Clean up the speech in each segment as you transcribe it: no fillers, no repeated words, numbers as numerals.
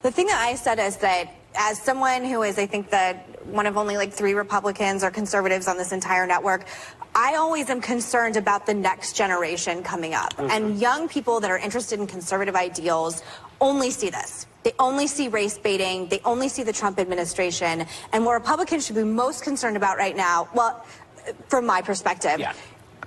The thing that I said is that as someone who is, I think, one of only like 3 Republicans or conservatives on this entire network, I always am concerned about the next generation coming up. Mm-hmm. And young people that are interested in conservative ideals only see this. They only see race baiting. They only see the Trump administration. And what Republicans should be most concerned about right now, well, from my perspective,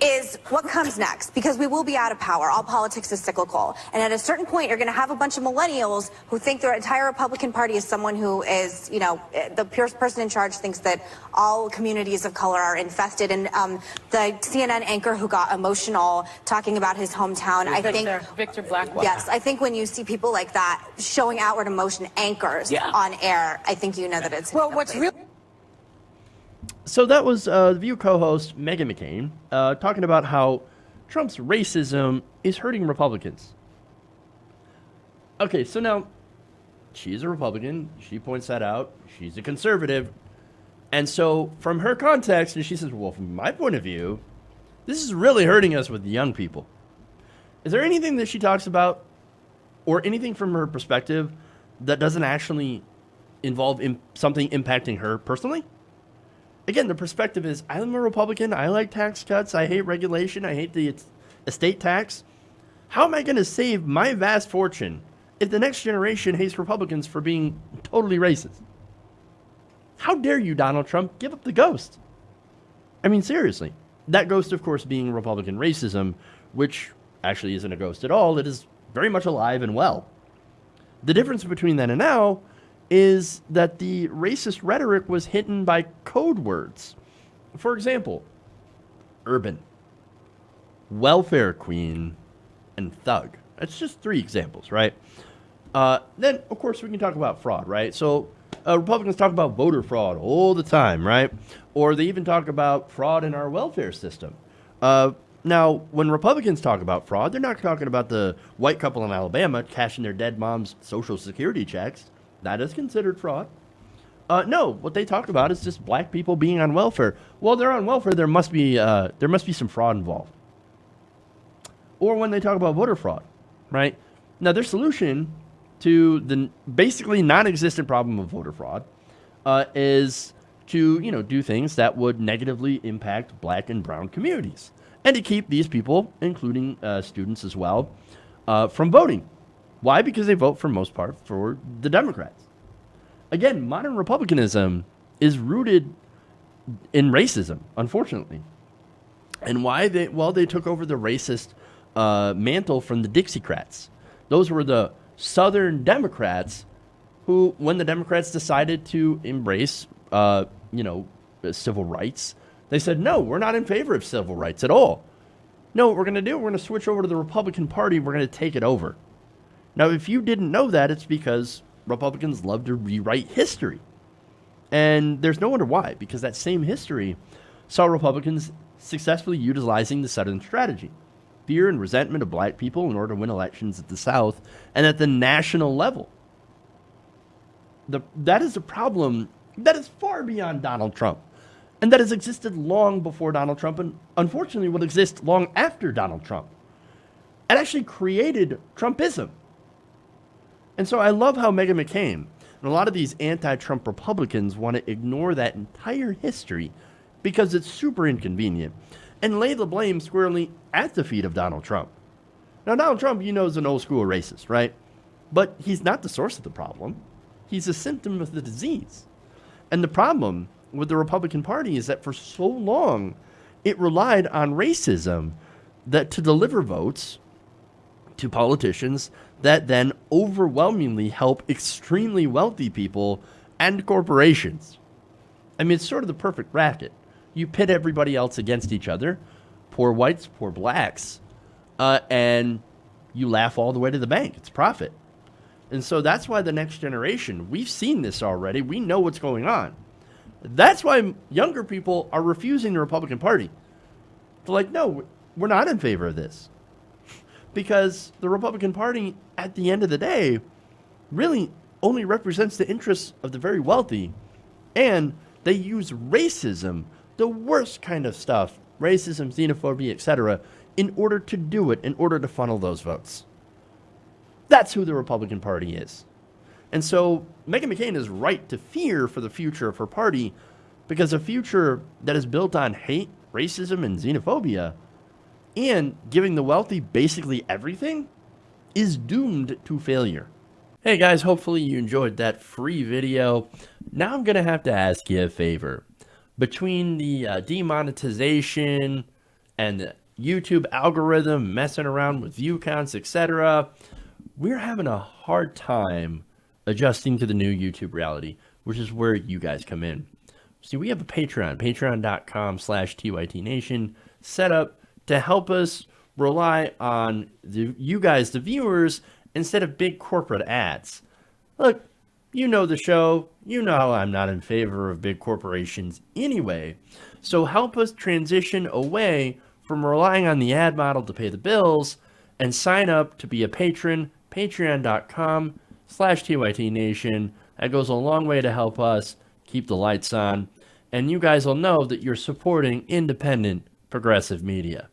is what comes next, because we will be out of power. All politics is cyclical. And at a certain point, you're going to have a bunch of millennials who think their entire Republican Party is someone who is, you know, the person in charge thinks that all communities of color are infested. And the CNN anchor who got emotional talking about his hometown, I think... Victor Blackwell. Yes, I think when you see people like that showing outward emotion anchors on air, I think you know that it's... Well, what's real... So that was The View co-host Meghan McCain talking about how Trump's racism is hurting Republicans. Okay, so now she's a Republican. She points that out. She's a conservative. And so from her context, and she says, well, from my point of view, this is really hurting us with the young people. Is there anything that she talks about or anything from her perspective that doesn't actually involve something impacting her personally? Again, the perspective is, I'm a Republican, I like tax cuts, I hate regulation, I hate the estate tax. How am I going to save my vast fortune if the next generation hates Republicans for being totally racist? How dare you, Donald Trump, give up the ghost? I mean, seriously. That ghost, of course, being Republican racism, which actually isn't a ghost at all. It is very much alive and well. The difference between then and now is that the racist rhetoric was hidden by code words. For example, urban, welfare queen, and thug. That's just 3 examples, right? Then, of course, we can talk about fraud, right? So Republicans talk about voter fraud all the time, right? Or they even talk about fraud in our welfare system. Now, when Republicans talk about fraud, they're not talking about the white couple in Alabama cashing their dead mom's Social Security checks. That is considered fraud. No, what they talk about is just black people being on welfare. Well, they're on welfare. There must be some fraud involved. Or when they talk about voter fraud, right? Now, their solution to the basically non-existent problem of voter fraud is to do things that would negatively impact black and brown communities, and to keep these people, including students as well, from voting. Why? Because they vote for most part for the Democrats. Again, modern Republicanism is rooted in racism, unfortunately. And why? They took over the racist mantle from the Dixiecrats. Those were the Southern Democrats who, when the Democrats decided to embrace, civil rights, they said, no, we're not in favor of civil rights at all. No, what we're going to do, we're going to switch over to the Republican Party. We're going to take it over. Now, if you didn't know that, it's because Republicans love to rewrite history. And there's no wonder why, because that same history saw Republicans successfully utilizing the Southern strategy. Fear and resentment of black people in order to win elections at the South and at the national level. That is a problem that is far beyond Donald Trump. And that has existed long before Donald Trump and unfortunately will exist long after Donald Trump. It actually created Trumpism. And so I love how Meghan McCain and a lot of these anti-Trump Republicans want to ignore that entire history because it's super inconvenient and lay the blame squarely at the feet of Donald Trump. Now, Donald Trump, is an old school racist, right? But he's not the source of the problem. He's a symptom of the disease. And the problem with the Republican Party is that for so long, it relied on racism to deliver votes to politicians that then overwhelmingly help extremely wealthy people and corporations. I mean, it's sort of the perfect racket. You pit everybody else against each other, poor whites, poor blacks, and you laugh all the way to the bank. It's profit. And so that's why the next generation, we've seen this already. We know what's going on. That's why younger people are refusing the Republican Party. They're like, no, we're not in favor of this. Because the Republican Party, at the end of the day, really only represents the interests of the very wealthy. And they use racism, the worst kind of stuff, racism, xenophobia, etc., in order to do it, in order to funnel those votes. That's who the Republican Party is. And so Meghan McCain is right to fear for the future of her party, because a future that is built on hate, racism, and xenophobia, and giving the wealthy basically everything, is doomed to failure. Hey guys, hopefully you enjoyed that free video. Now I'm going to have to ask you a favor. Between the demonetization and the YouTube algorithm messing around with view counts, etc., we're having a hard time adjusting to the new YouTube reality, which is where you guys come in. See, we have a Patreon, patreon.com/TYTNation, set up to help us rely on you guys, the viewers, instead of big corporate ads. Look, you know the show. You know I'm not in favor of big corporations anyway. So help us transition away from relying on the ad model to pay the bills and sign up to be a patron, patreon.com/TYTNation. That goes a long way to help us keep the lights on. And you guys will know that you're supporting independent, progressive media.